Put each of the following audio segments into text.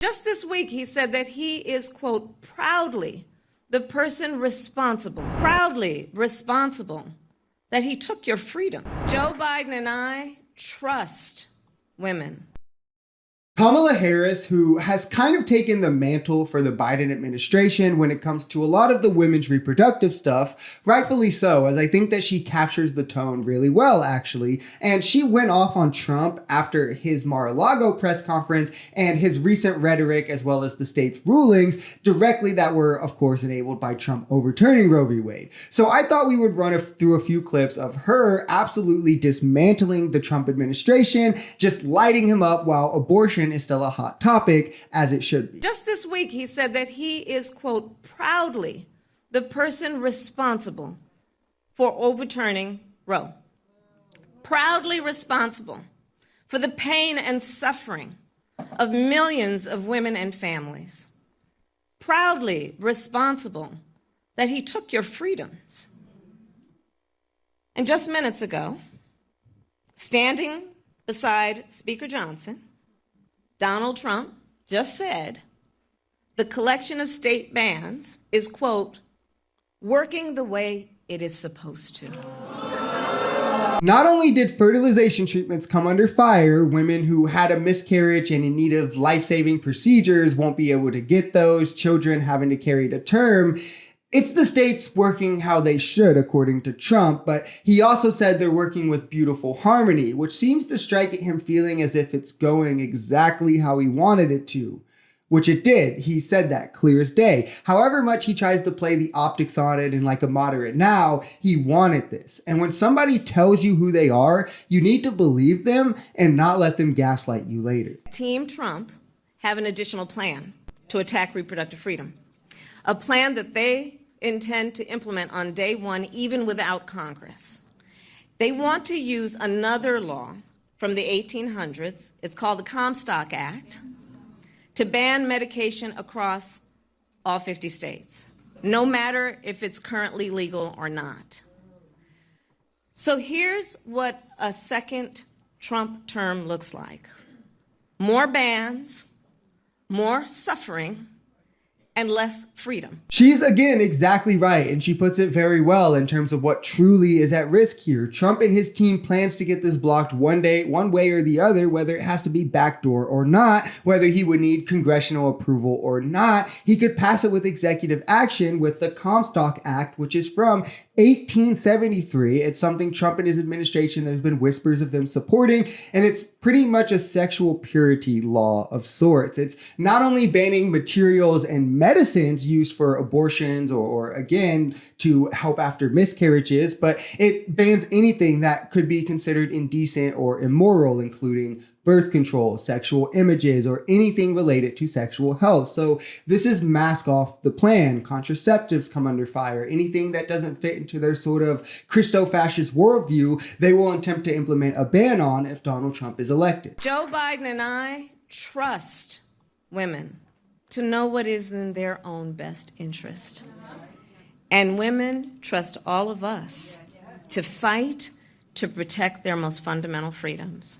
Just this week, he said that he is, quote, proudly the person proudly responsible that he took your freedom. Joe Biden and I trust women. Kamala Harris, who has kind of taken the mantle for the Biden administration when it comes to a lot of the women's reproductive stuff, rightfully so, as I think that she captures the tone really well, actually. And she went off on Trump after his Mar-a-Lago press conference and his recent rhetoric, as well as the state's rulings directly that were, of course, enabled by Trump overturning Roe v. Wade. So I thought we would run through a few clips of her absolutely dismantling the Trump administration, just lighting him up while abortion is still a hot topic, as it should be. Just this week, he said that he is, quote, proudly the person responsible for overturning Roe. Proudly responsible for the pain and suffering of millions of women and families. Proudly responsible that he took your freedoms. And just minutes ago, standing beside Speaker Johnson, Donald Trump just said the collection of state bans is, quote, working the way it is supposed to. Not only did fertilization treatments come under fire, women who had a miscarriage and in need of life-saving procedures won't be able to get those, children having to carry to term. It's the states working how they should, according to Trump, but he also said they're working with beautiful harmony, which seems to strike at him feeling as if it's going exactly how he wanted it to, which it did. He said that clear as day. However much he tries to play the optics on it and like a moderate now, he wanted this. And when somebody tells you who they are, you need to believe them and not let them gaslight you later. Team Trump have an additional plan to attack reproductive freedom, a plan that they intend to implement on day one, even without Congress. They want to use another law from the 1800s, it's called the Comstock Act, to ban medication across all 50 states, no matter if it's currently legal or not. So here's what a second Trump term looks like. More bans, more suffering, and less freedom. She's, again, exactly right, and she puts it very well in terms of what truly is at risk here. Trump and his team plans to get this blocked one way or the other, whether it has to be backdoor or not, whether he would need congressional approval or not. He could pass it with executive action with the Comstock Act, which is from 1873. It's something Trump and his administration, there's been whispers of them supporting, and it's pretty much a sexual purity law of sorts. It's not only banning materials and medicines used for abortions or again, to help after miscarriages, but it bans anything that could be considered indecent or immoral, including birth control, sexual images, or anything related to sexual health. So this is mask off the plan. Contraceptives come under fire. Anything that doesn't fit into their sort of Christo-fascist worldview, they will attempt to implement a ban on if Donald Trump is elected. Joe Biden and I trust women to know what is in their own best interest. And women trust all of us to fight to protect their most fundamental freedoms.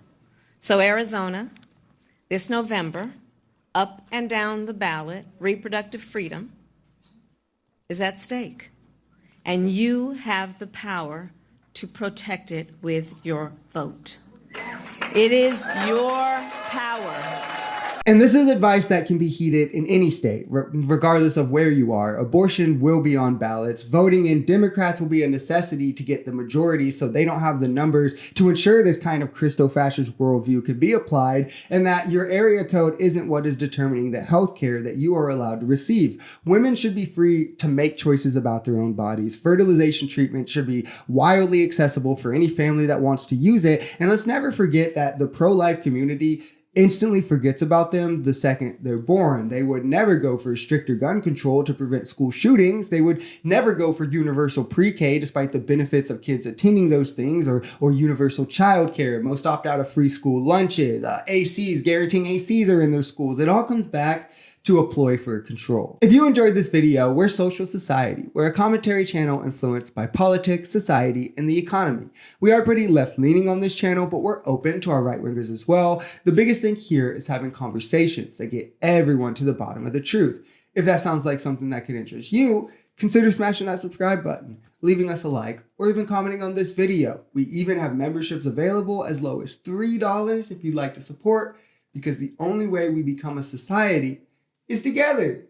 So Arizona, this November, up and down the ballot, reproductive freedom is at stake. And you have the power to protect it with your vote. It is your power. And this is advice that can be heeded in any state, regardless of where you are. Abortion will be on ballots. Voting in Democrats will be a necessity to get the majority, so they don't have the numbers to ensure this kind of Christo-fascist worldview could be applied, and that your area code isn't what is determining the health care that you are allowed to receive. Women should be free to make choices about their own bodies. Fertilization treatment should be wildly accessible for any family that wants to use it. And let's never forget that the pro-life community instantly forgets about them the second they're born. They would never go for stricter gun control to prevent school shootings. They would never go for universal pre-K despite the benefits of kids attending those things, or universal childcare. Most opt out of free school lunches, ACs, guaranteeing ACs are in their schools. It all comes back to a ploy for control. If you enjoyed this video, we're Social Society. We're a commentary channel influenced by politics, society, and the economy. We are pretty left-leaning on this channel, but we're open to our right-wingers as well. The biggest thing here is having conversations that get everyone to the bottom of the truth. If that sounds like something that could interest you, consider smashing that subscribe button, leaving us a like, or even commenting on this video. We even have memberships available as low as $3 if you'd like to support, because the only way we become a society is together.